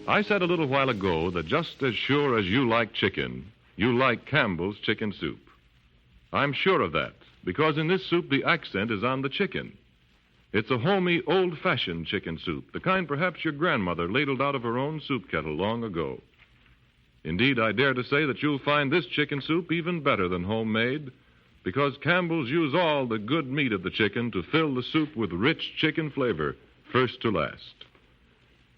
I said a little while ago that just as sure as you like chicken, you like Campbell's chicken soup. I'm sure of that, because in this soup the accent is on the chicken. It's a homey, old-fashioned chicken soup, the kind perhaps your grandmother ladled out of her own soup kettle long ago. Indeed, I dare to say that you'll find this chicken soup even better than homemade, because Campbell's use all the good meat of the chicken to fill the soup with rich chicken flavor, first to last.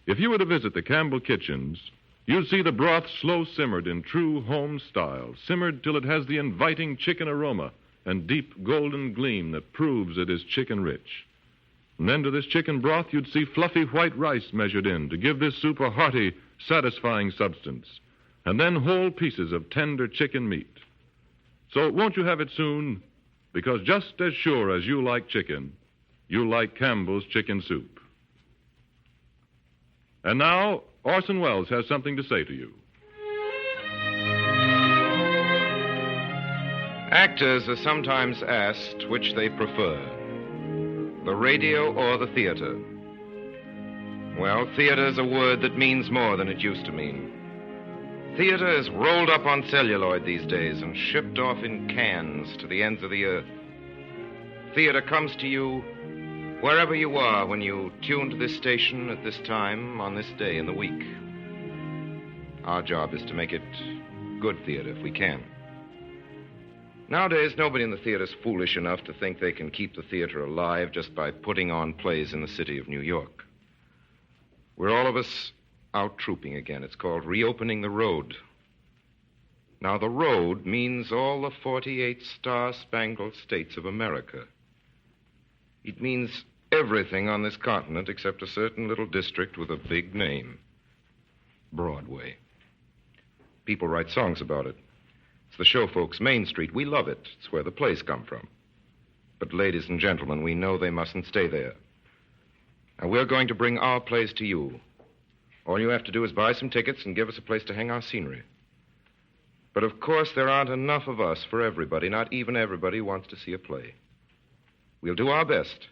If you were to visit the Campbell kitchens, you'd see the broth slow-simmered in true home style, simmered till it has the inviting chicken aroma and deep golden gleam that proves it is chicken-rich. And then to this chicken broth, you'd see fluffy white rice measured in to give this soup a hearty, satisfying substance. And then whole pieces of tender chicken meat. So won't you have it soon? Because just as sure as you like chicken, you like Campbell's chicken soup. And now, Orson Welles has something to say to you. Actors are sometimes asked which they prefer, the radio or the theater. Well, theater is a word that means more than it used to mean. Theater is rolled up on celluloid these days and shipped off in cans to the ends of the earth. Theater comes to you wherever you are when you tune to this station at this time on this day in the week. Our job is to make it good theater if we can. Nowadays, nobody in the theater is foolish enough to think they can keep the theater alive just by putting on plays in the city of New York. We're all of us out trooping again. It's called reopening the road. Now, the road means all the 48 star-spangled states of America. It means everything on this continent except a certain little district with a big name, Broadway. People write songs about it. It's the show folks' Main Street. We love it. It's where the plays come from. But, ladies and gentlemen, we know they mustn't stay there. And we're going to bring our plays to you. All you have to do is buy some tickets and give us a place to hang our scenery. But, of course, there aren't enough of us for everybody. Not even everybody wants to see a play. We'll do our best.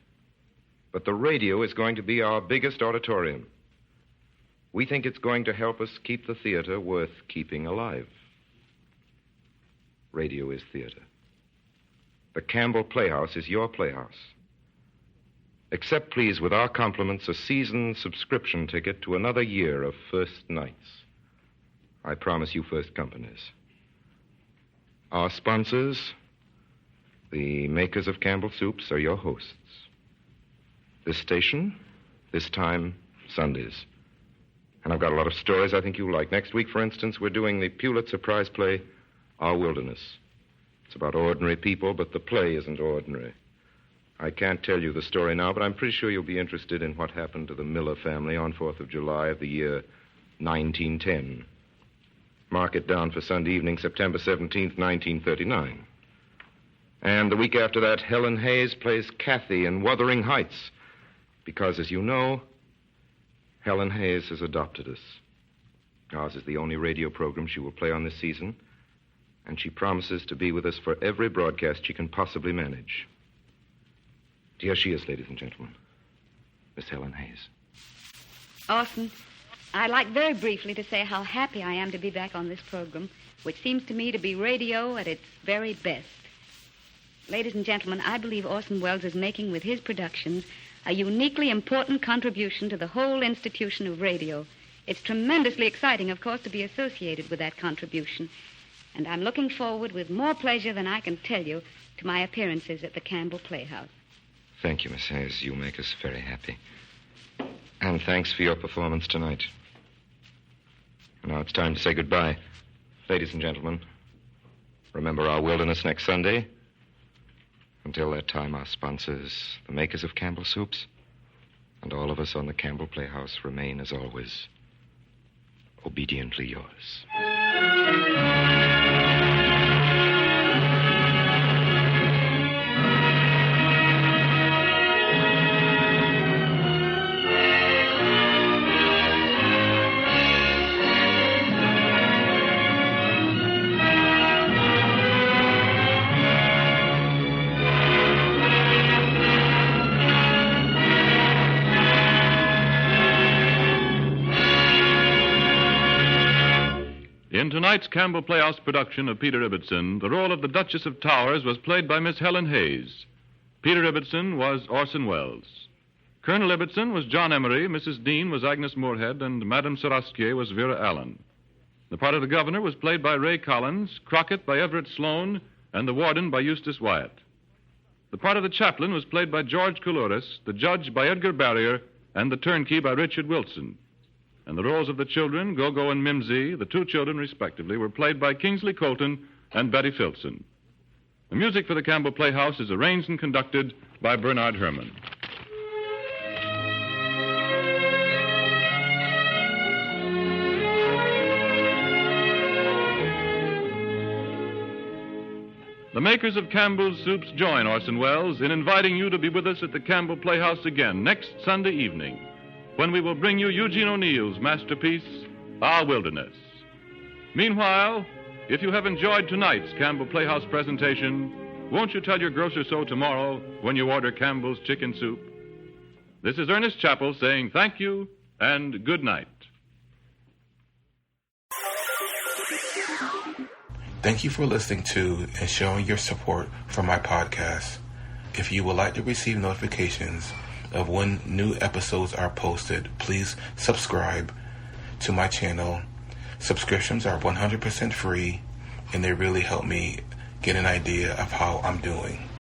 But the radio is going to be our biggest auditorium. We think it's going to help us keep the theater worth keeping alive. Radio is theater. The Campbell Playhouse is your playhouse. Accept, please, with our compliments, a season subscription ticket to another year of first nights. I promise you first companies. Our sponsors, the makers of Campbell Soups, are your hosts. This station, this time, Sundays. And I've got a lot of stories I think you'll like. Next week, for instance, we're doing the Pulitzer Prize play, Our Wilderness. It's about ordinary people, but the play isn't ordinary. I can't tell you the story now, but I'm pretty sure you'll be interested in what happened to the Miller family on 4th of July of the year 1910. Mark it down for Sunday evening, September 17th, 1939. And the week after that, Helen Hayes plays Kathy in Wuthering Heights. Because, as you know, Helen Hayes has adopted us. Ours is the only radio program she will play on this season, and she promises to be with us for every broadcast she can possibly manage. Here she is, ladies and gentlemen. Miss Helen Hayes. Orson, I'd like very briefly to say how happy I am to be back on this program, which seems to me to be radio at its very best. Ladies and gentlemen, I believe Orson Welles is making with his productions a uniquely important contribution to the whole institution of radio. It's tremendously exciting, of course, to be associated with that contribution. And I'm looking forward with more pleasure than I can tell you to my appearances at the Campbell Playhouse. Thank you, Miss Hayes. You make us very happy. And thanks for your performance tonight. Now it's time to say goodbye. Ladies and gentlemen, remember Our Wilderness next Sunday. Until that time, our sponsors, the makers of Campbell Soups, and all of us on the Campbell Playhouse remain, as always, obediently yours. In tonight's Campbell Playhouse production of Peter Ibbetson, the role of the Duchess of Towers was played by Miss Helen Hayes. Peter Ibbetson was Orson Welles. Colonel Ibbetson was John Emery, Mrs. Dean was Agnes Moorehead, and Madame Seraskier was Vera Allen. The part of the governor was played by Ray Collins, Crockett by Everett Sloane, and the warden by Eustace Wyatt. The part of the chaplain was played by George Coulouris, the judge by Edgar Barrier, and the turnkey by Richard Wilson. And the roles of the children, Gogo and Mimsy, the two children respectively, were played by Kingsley Colton and Betty Filson. The music for the Campbell Playhouse is arranged and conducted by Bernard Herrmann. The makers of Campbell's Soups join Orson Welles in inviting you to be with us at the Campbell Playhouse again next Sunday evening, when we will bring you Eugene O'Neill's masterpiece, Our Wilderness. Meanwhile, if you have enjoyed tonight's Campbell Playhouse presentation, won't you tell your grocer so tomorrow when you order Campbell's Chicken Soup? This is Ernest Chappell saying thank you and good night. Thank you for listening to and showing your support for my podcast. If you would like to receive notifications of when new episodes are posted, please subscribe to my channel. Subscriptions are 100% free, and they really help me get an idea of how I'm doing.